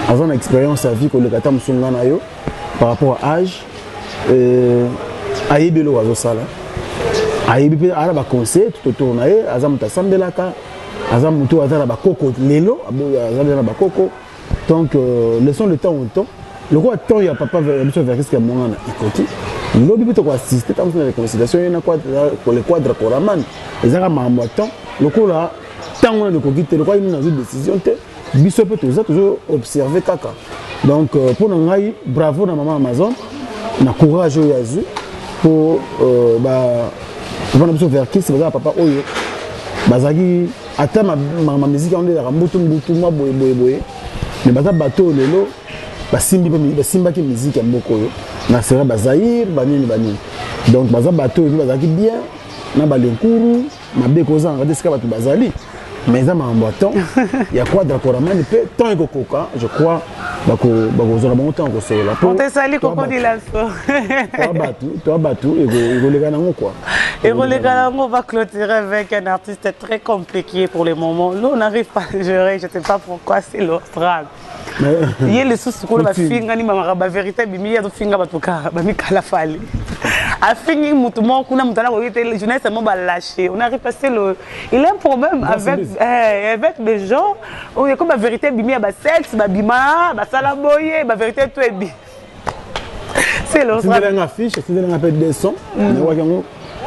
Aza une expérience à vie que le gâteau Moussonga na yo par rapport à âge, aïe belo Azo Sala. Aïe pe ala ba conseil tout autour na ye, Aza muta sambelaka, Aza muto Aza ba koko lelo, Aza na ba koko. Donc laissons le temps au temps. Le quoi temps il y a papa monsieur vers qu'est-ce que mon na ikoti. Lobi peut quoi assister tant que la réconciliation il y a quoi pour le quadre koraman. Ezaka mambo temps. Le coup là tant on de kokite le quoi il a une décision te biso peut toujours observer kaka. Donc pour ngai bravo na maman Amazon na courage yazu pour on a besoin vers qui c'est papa oyo bazaki ata ma musique on est la mbutu moi boye mais baza bateau lelo basimba ki musique ya mboko yo na sera bazaïr banini donc baza bateau bazaki bien na balenkuru mabe koza ngade sika batu bazali mais ça m'a emboîtant il y a quoi d'accord mais peut tant que coca je crois bako zona bon temps ko sala on te sali koko dilaso toi batu et relega nango quoi et relega nango va clôturer avec un artiste très compliqué pour le moment là on n'arrive pas à gérer je sais pas pourquoi c'est l'Australie il y a les sous ko ba finga ni mama ba vérité bimi ya to finga batuka ba mikala fali a fini mutumo kuna mutana ko yete jeunesse mo ba lâcher on arrive passer le il a un problème avec des gens où il y a comme la vérité bimi ya ba sexe ba bima ba sala boye ba vérité tout est bi c'est l'Australie c'est une affiche c'est une appel des sons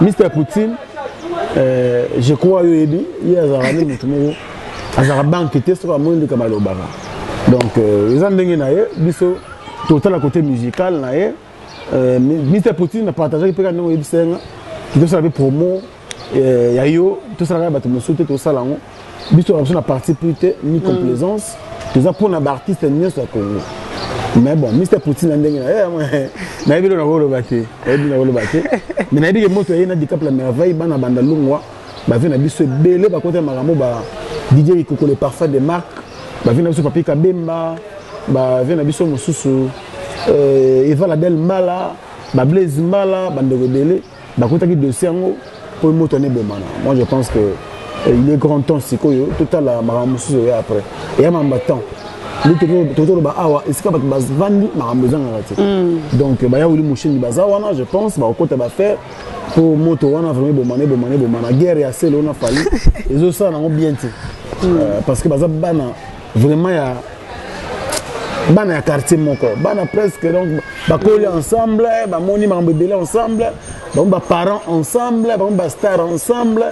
Mr Poutine je crois yebi il y a zarani mutumo azara banque te sur amondi kamalo baba. Donc, les gens biso total à côté musical, Mr Poutine a partagé que nous qui doit faire promo, yayo, tout ça là, bateau sauter tout ça là, biso a parti plus ni complaisance, tout ça pour un artiste mieux ça Congo. Mais bon, Mr Poutine a dit na yebilo na wolo baté, mais na dit que moto yena handicap la merveille bana banda lungwa, ba vena biso belé ba côté marambo ba DJ Koko le parfum des marques. Bah vient biso papi kabemba bah vient biso mosusu Eva la belle mala bah Blaise mala bandego belé bah kotaki dossier ngo pour motoné bomana. Moi je pense que il est grand temps sikoyo total la maramusu après et à m'embattant le toto ba awa est-ce que ba vandi maramuzanga ngati donc bah ya wuli mushini bazawana je pense bah okota ba faire pour moto wana vraiment bomana guerre ya selo on a fallu et zo ça na bien parce que baza bana vraiment il y a quartier moko bana presque donc bakoli ensemble ba moni mambebele ensemble donc ba parents ensemble ba star ensemble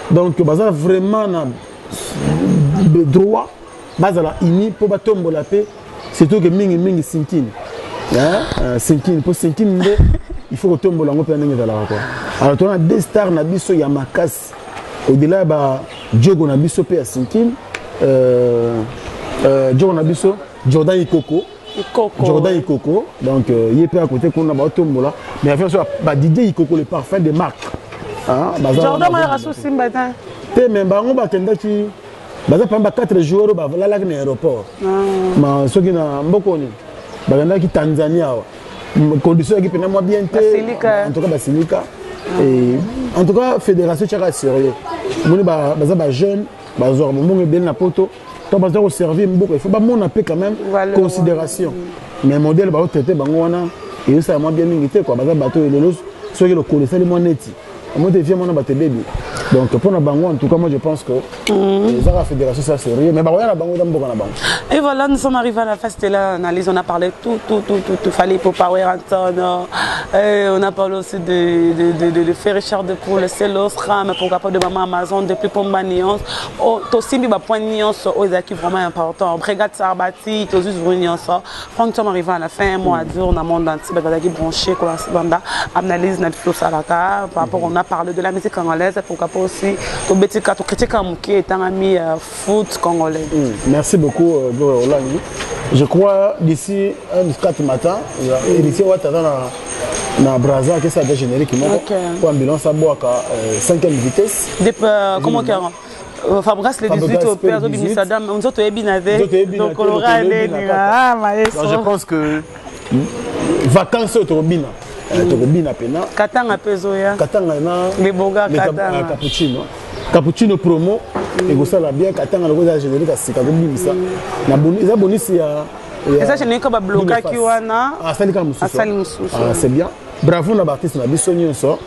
donc baza vraiment na droit bazala ini pour batombo la paix surtout que mingi sinkini sinkini pour sinkini il faut tombo la ngope ndenge zala quoi alors tu as des stars na biso ya makasi au-delà ba jogo na biso pe ya sinkini Jordan Abisso, Jordan Ikoko, donc il est peu à côté qu'on a Tombola, mais à faire ça, Didier Ikoko le parfum des marques. Jordan a reçu Simbata. Même on va attendre qui, baza pamba 4 jours là là dans l'aéroport. Mais ceux qui n'ont pas connu, baza qui Tanzania, conditions qui peuvent moins bien en tout cas Basilica et en tout cas fédération Tchara sérieux. Moni baza jeune, baza bon bien na poto. Donc, il faut servir beaucoup. Il faut pas mon appel quand même considération. Mais modèle va traiter bangwana et ça m'a bien limité quoi. Baza bateau et le ceux qui le connaissent les moins neti. Moi devient mon bateau bébé. Donc pour la bango, en tout cas, moi je pense que la fédération ça sérieux, mais la bango dans beaucoup la bango. Et voilà, nous sommes arrivés à la phase de l'analyse. On a parlé tout. Fallait pour Power Anton. On a parlé aussi de faire Richard de Poule, Celos, Ram, pour capable de Maman Amazon, depuis Pomba Nuance. Aussi, il y a point de nuance aux équipes vraiment important. Brigade Sarbati, tous les nuances. Quand nous sommes arrivés à la fin, moi à dire, on a monde entier, on a branché, analyse, Netflix, Alaka. Par rapport, on a parlé de la musique congolaise, pour capable aussi, tout petit cas, tout critique qui est un ami foot congolais. Merci beaucoup, Rolandi. Je crois d'ici 4 matin, d'ici na Braza que ça a dégénéré qui pour ambulance à boire à 5e vitesse. Comment Fabrice le 18 au père de Bisadam, on s'estébinazé. Donc on aura je pense que vacances au Torobina. Torobina pena. Katanga pezoya. Katanga na les boga katanga. Cappuccino. Cappuccino promo et vous savez bien Katanga le gars générique à Sika Bimisa. Na bonus ça bonus ya. Et ça je n'ai pas bloqué qui wana. Ah c'est bien. Bravo na artiste na biso nyonso.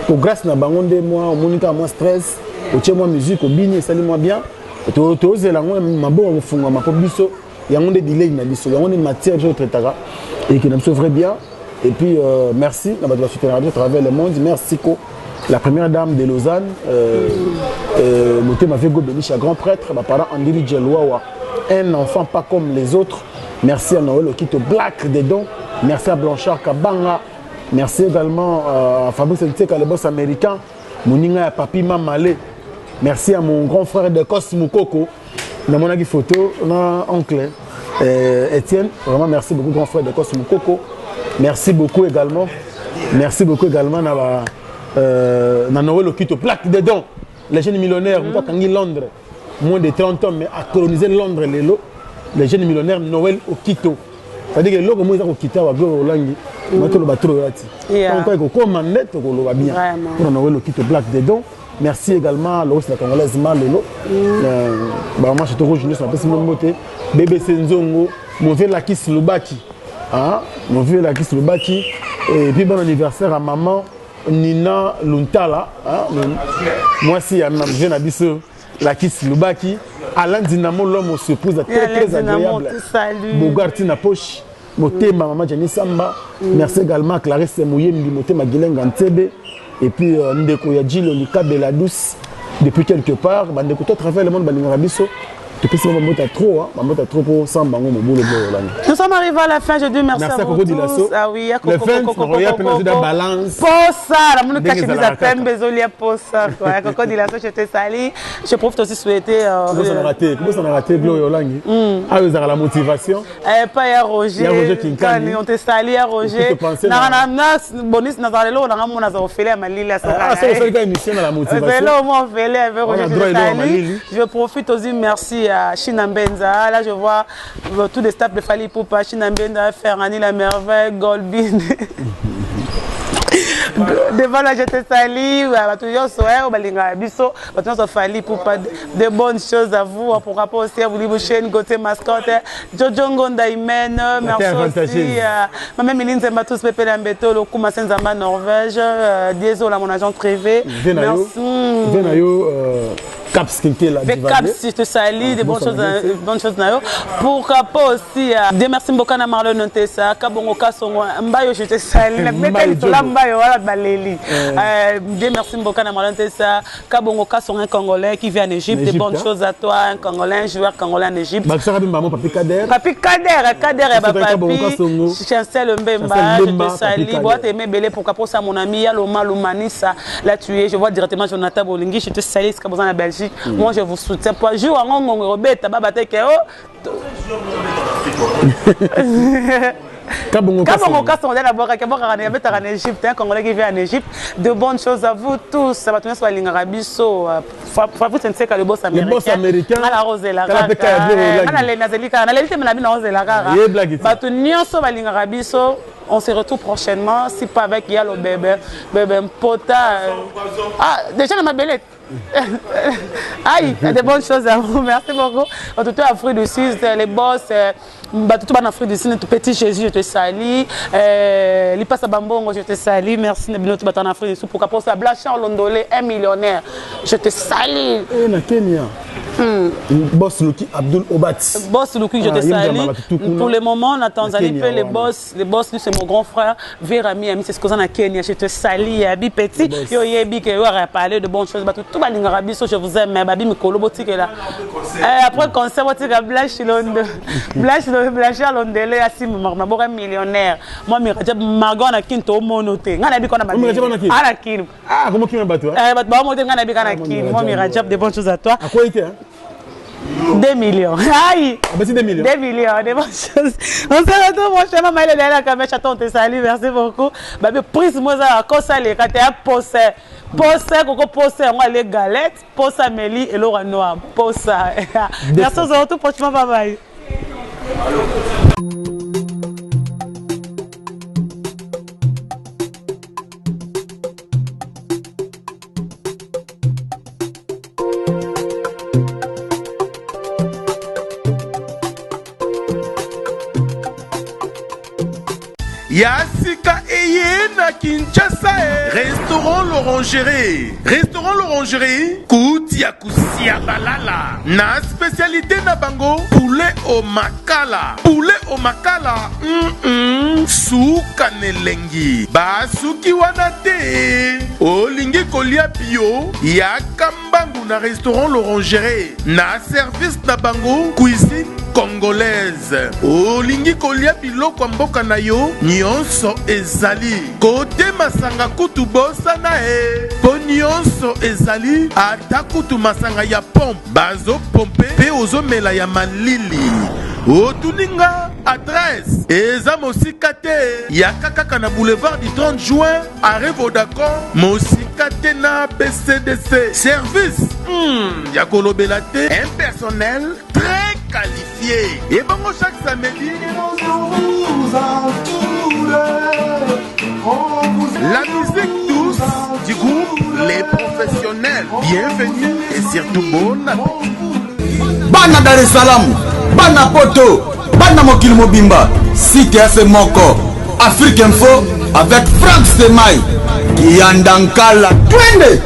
Pour grâce na bangonde moi monika moi stress. Au moi musique au bini ça moi bien. To zela ngo mabo mofunga makobiso. Yango de delay na biso. Yango de matière je traitera et qui nous sauverait bien. Et puis merci à travers le monde. Merci la première dame de Lausanne, m'a fait Bénicha, grand prêtre, ma parent Andiri Djeloua, un enfant pas comme les autres. Merci à Noël Okito Black dedans. Merci à Blanchard Kabanga. Merci également à Fabrice Nteka, le boss américain. Moninga et Papi Mamale. Merci à mon grand frère de Cosmo Coco. Dans mon photo, on a oncle Étienne. Vraiment merci beaucoup, grand frère de Cosmo Coco. Merci beaucoup également à Noël Okito Plaque dedans. Les jeunes millionnaires, nous avons Londres, moins de 30 ans, mais à coloniser Londres, les jeunes millionnaires Noël Okito. C'est-à-dire que l'homme moi ils Okito à Gloire Olangi, maintenant le bateau là. Donc comme manette on bien. Pour Noël Okito Plaque dedans. Merci également à l'Ouest de la Congolaise Malolo. Bah moi je te rejoins sur la personne de beauté. Bébé Senzongo, mon vieux Lakis Lubaki. Ah, mon vieux Lakis Lubaki. Et puis bon anniversaire à maman Nina Luntala. Moi aussi, je viens d'Abisso Lakis Lubaki. Alain Dinamo, l'homme se pose très agréable. Bogarti na poche. Moté ma maman Jenny Samba. Merci également à Clarisse Mouyembi, Moté Maguilenga Ntebe. Et puis Ndeko Yadjilo Nika Beladouce. Depuis quelque part, Ndeko à travers le monde Balingarabiso. Depuis ce moment, tu trop pour 100 bango mon boulot. Nous sommes arrivés à la fin, je dis merci à vous tous. Ah oui, le fin, la balance. Posa, la moune cache mes appels, besolia posa. Coco Dilasso, je te salue. Je profite aussi de souhaiter. Comment ça a raté, Glo Yolangi? Ah, vous avez la motivation. Pas ya Roger. Ya Roger Kinkani. On te salue, ya Roger. Bonus, nous allons là, on a offert à Malila. Ah, c'est le émission à la motivation. C'est là, on m'a offert avec Roger. Je profite aussi, merci à Chinambenza. Là, je vois tous les staffs de Fali Poupa, Chinambenza, Ferrani la merveille, Goldbin. Devant la j'étais sali, toujours soir, Balinga Bisso, maintenant Fali Poupa, de bonnes choses à vous. Pour rapport aussi à vous, Libouchen, Gauthier Mascotte, Jojo Ngonda Imen, merci aussi à ma mère Méline Zembatus, Pepe Lambeto, le Kouma Senzamba Norvège, Diesel à mon agent privé. Merci. Caps qui est là. Caps, je te salue, des bonnes choses. Pour rapport aussi à Dieu merci beaucoup à Marlon Ntessa, Kabongo Kasongo, Mbayo, je te salue. La médaille sur l'Ambayo, voilà, Baléli. Dieu merci beaucoup à Marlon Ntessa, Kabongo Kasongo, un Congolais qui vient en Égypte, des bonnes choses à toi, un Congolais, un joueur Congolais en Égypte. Papi Kader. Papi Kader, Papi. Chancel Mbemba, je te salue. Moi, tu aimé Belé, pourquoi pour ça, mon ami, Yaloma Lumanissa, l'a tué. Je vois directement Jonathan Bolingi, je te salue, c'est comme ça, la Belgique. Moi je vous soutiens pas. Joue en Robert, Kabongo Kasson d'abord en Égypte, un Congolais qui vient en Égypte. De bonnes choses à vous tous. Ça va tourner sur la ligne Arabiso. Fabrice Nteka, le boss américain. Le boss américain. À la rose et la rare. On se retrouve prochainement, si pas avec Yalo Bébé Mpota. Ah, déjà dans ma belette. Aïe, il y a des bonnes choses à vous. Merci beaucoup. En tout cas, Afrique du Sud, les boss, tout en Afrique du Sud, tout petit Jésus, je te salue. Lipasa Bambongo, je te salue. Merci de venir en Afrique du Sud. Pourquoi pour ça, Blachard Londolé, un millionnaire. Je te salue. Et na Kenya. Boss Luki Abdul Obat. Boss Luki, je te salue. Pour le moment, en Tanzanie, les boss, c'est mon grand frère. Vérami, ami, c'est ce qu'on a à Kenya. Je te salue, Abi Petit. Yo yebi que va parler de bonnes choses. Tout va l'ingarabi, je vous aime. Mais Babi me colobotique là. Après concert, on tire Blash London. Blachard Londolé, assis, mon un millionnaire. Moi, Margot a Kinto monoté. On a dit qu'on a battu. Ah, comment qui m'a battu? Moi, Mirajab, des bonnes choses à toi. À quoi était? 2 millions. Aïe! 2 millions. 2 millions, des bonnes choses. On se retrouve prochainement. Maïle de la caméra, chaton, te salue, merci beaucoup. Babi, prise moi ça, quand ça les quand tu as posé, coco posé, on les galettes, posé Amélie et Laura Noir, posé. Merci, on se retrouve prochainement, bye bye. Yasika Eyena Kinshasa, restaurant l'Orangerie. Restaurant l'Orangerie, Koutia Koussia Balala. Na spécialité na bango, poulet au makala. Poulet au makala, Souka Nelengi. Basuki wanate. Olingi kolia bio, Yakambangu na restaurant l'Orangerie. Na service na bango, cuisine congolaise. Olingi kolia biloko mboka na yo, nyonso ezali. Kote masanga kutu bosa na po nyonso ezali, ata kutu masanga ya pompe. Bazo pompe, pe ozomela ya malili. Otuninga adresse eza mosika te ya kaka na boulevard du 30 juin arrêt Vodacom mosika te na BCDC service ya kolobela te un personnel très qualifié et bango chaque samedi la musique douce du groupe Les Professionnels. Bienvenue et surtout bon appétit. Bana Dar es Salaam, Bana Poto, Bana Mokil Mobimba, CTF Moko, Afrique Info avec Franck Stemai, Kiandankala, Twende.